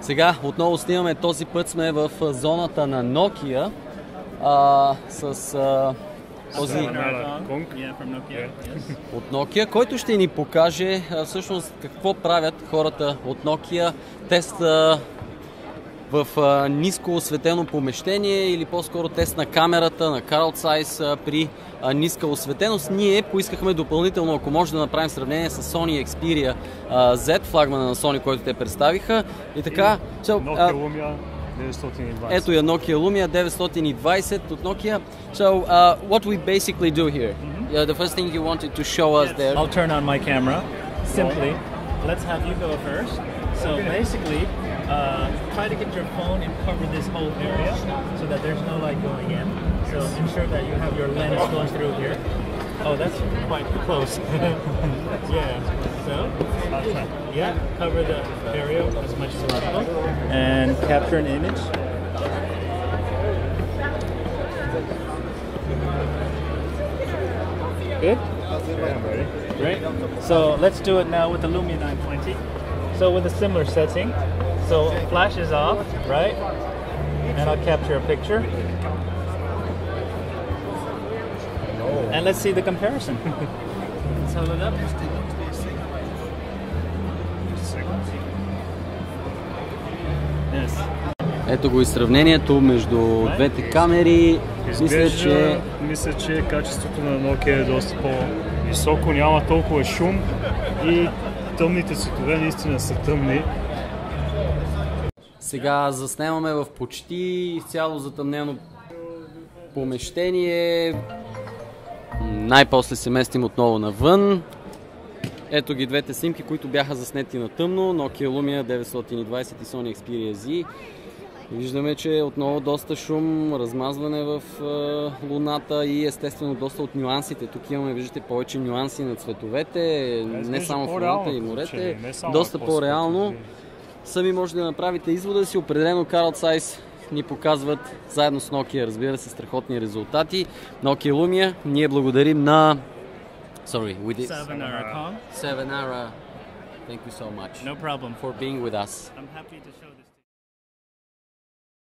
Сега отново снимаме, този път сме в зоната на Nokia с този от Nokia, който ще ни покаже всъщност какво правят хората от Nokia. Тест в ниско осветено помещение или по-скоро тест на камерата на Carl Zeiss при ниска осветеност. Ние поискахме допълнително, ако може да направим сравнение с Sony Xperia Z, флагмана на Sony, който те представиха. И така, Nokia Lumia 920. Ето я Nokia Lumia 920 от Nokia. So, what we basically do here? The first thing you wanted to show us there. I'll turn on my camera. Simply, let's have you go first. So basically, try to get your phone and cover this whole area so that there's no light going in. So ensure that you have your lens going through here. Oh, that's quite close. Yeah. So, yeah, cover the area as much as possible and capture an image. Good? Yeah, I'm ready. Great. So let's do it now with the Lumia 920. So with a similar setting. So flash is off, right? And I'll capture a picture. And let's see the comparison. Let's hold it up. Yes. Ето го и сравнението между двете камери. Мисля, че качеството на Nokia е доста по-високо, няма толкова шум и тъмните цветове наистина са тъмни. Сега заснемаме в почти изцяло затъмнено помещение. Най-после се местим отново навън. Ето ги двете снимки, които бяха заснети на тъмно. Nokia Lumia 920 и Sony Xperia Z. Виждаме, че отново доста шум, размазване в луната и естествено доста от нюансите. Тук имаме, виждате, повече нюанси на цветовете, не само в луната и морете. Доста по-реално. Сами може да направите извода си. Определено Carl Zeiss ни показват заедно с Nokia, разбира се, страхотни резултати. Nokia Lumia, ние благодарим на... Sorry, we did... Savanara. Savanara. Thank you so much. No problem. For being with us. I'm happy to show this.